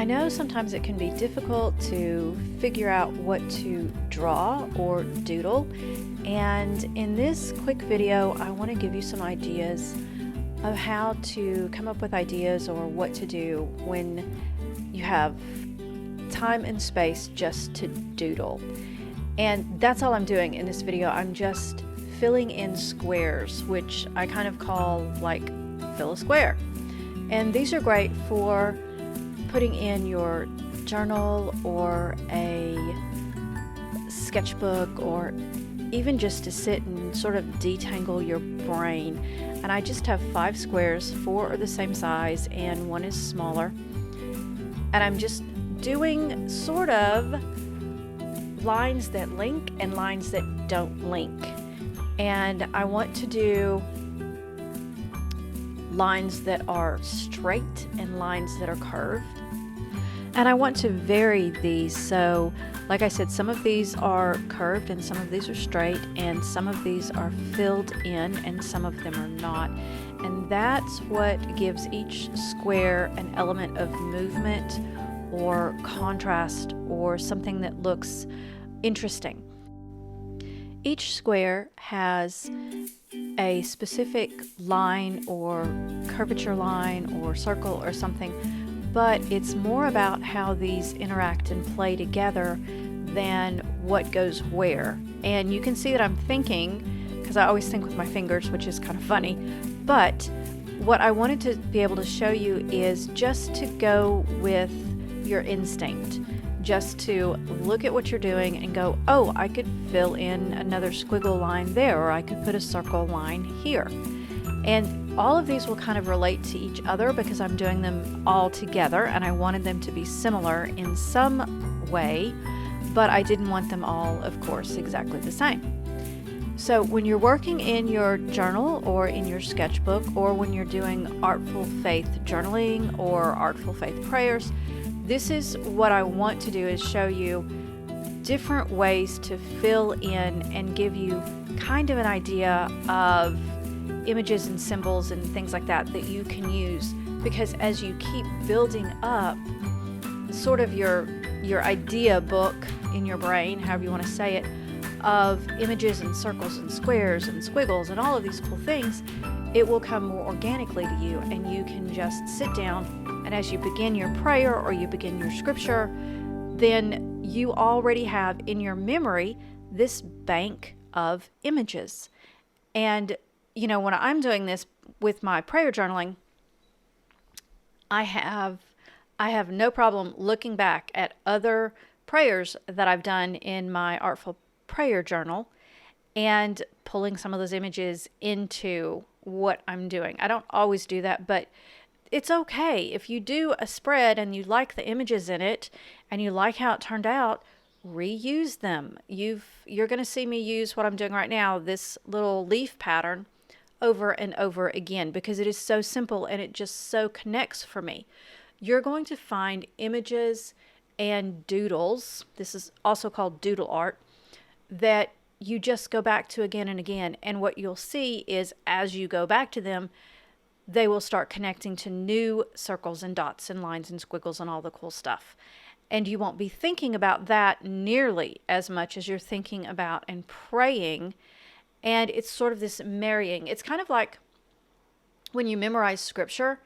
know sometimes it can be difficult to figure out what to draw or doodle, and in this quick video I want to give you some ideas of how to come up with ideas or what to do when you have time and space just to doodle. And that's all I'm doing in this video. I'm just filling in squares, which I kind of call like fill a square. And these are great for putting in your journal or a sketchbook, or even just to sit and sort of detangle your brain. And I just have 5 squares, 4 are the same size and 1 is smaller. And I'm just doing sort of lines that link and lines that don't link. And I want to do lines that are straight and lines that are curved. And I want to vary these, so like I said, some of these are curved and some of these are straight, and some of these are filled in and some of them are not. And that's what gives each square an element of movement or contrast or something that looks interesting. Each square has a specific line or curvature line or circle or something, but it's more about how these interact and play together than what goes where. And you can see that I'm thinking, because I always think with my fingers, which is kind of funny, but what I wanted to be able to show you is just to go with your instinct, just to look at what you're doing and go, oh, I could fill in another squiggle line there, or I could put a circle line here. And all of these will kind of relate to each other because I'm doing them all together, and I wanted them to be similar in some way, but I didn't want them all, of course, exactly the same. So when you're working in your journal or in your sketchbook, or when you're doing Artful Faith journaling or Artful Faith prayers, this is what I want to do, is show you different ways to fill in and give you kind of an idea of images and symbols and things like that that you can use, because as you keep building up sort of your idea book in your brain, however you want to say it, of images and circles and squares and squiggles and all of these cool things, it will come more organically to you, and you can just sit down, and as you begin your prayer or you begin your scripture, then you already have in your memory this bank of images. And you know, when I'm doing this with my prayer journaling, I have no problem looking back at other prayers that I've done in my Artful Prayer journal and pulling some of those images into what I'm doing. I don't always do that, but it's okay. If you do a spread and you like the images in it and you like how it turned out, reuse them. You're going to see me use what I'm doing right now, this little leaf pattern, over and over again, because it is so simple and it just so connects for me. You're going to find images and doodles, this is also called doodle art, that you just go back to again and again. And what you'll see is as you go back to them, they will start connecting to new circles and dots and lines and squiggles and all the cool stuff. And you won't be thinking about that nearly as much as you're thinking about and praying. And it's sort of this marrying. It's kind of like when you memorize scripture.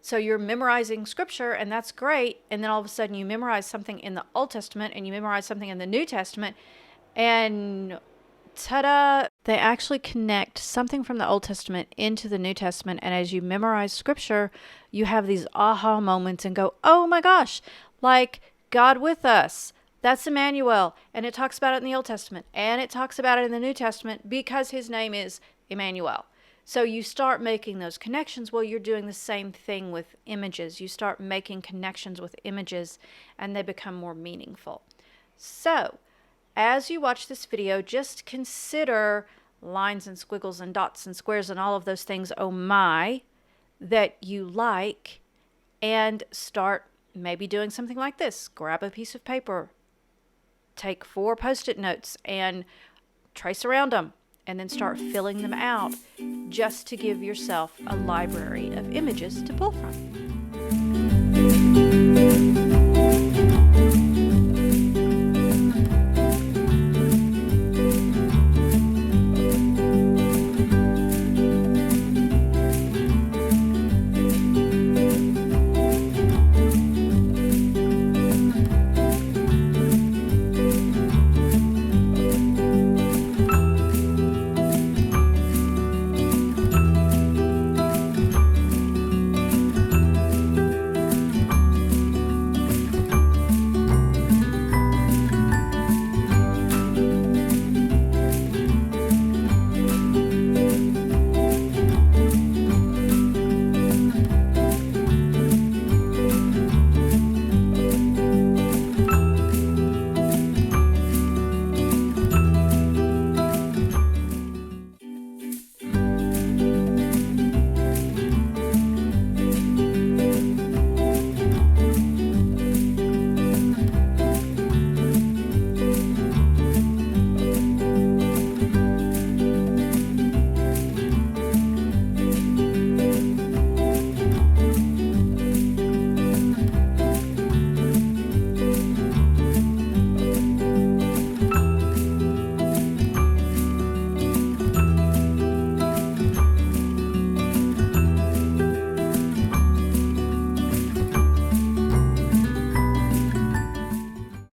So you're memorizing scripture, and that's great. And then all of a sudden you memorize something in the Old Testament and you memorize something in the New Testament, and ta-da! They actually connect something from the Old Testament into the New Testament. And as you memorize scripture, you have these aha moments and go, oh my gosh, like God with us. That's Emmanuel, and it talks about it in the Old Testament, and it talks about it in the New Testament because his name is Emmanuel. So you start making those connections. Well, you're doing the same thing with images. You start making connections with images, and they become more meaningful. So as you watch this video, just consider lines and squiggles and dots and squares and all of those things, oh my, that you like, and start maybe doing something like this. Grab a piece of paper, take 4 Post-it notes and trace around them, and then start filling them out just to give yourself a library of images to pull from.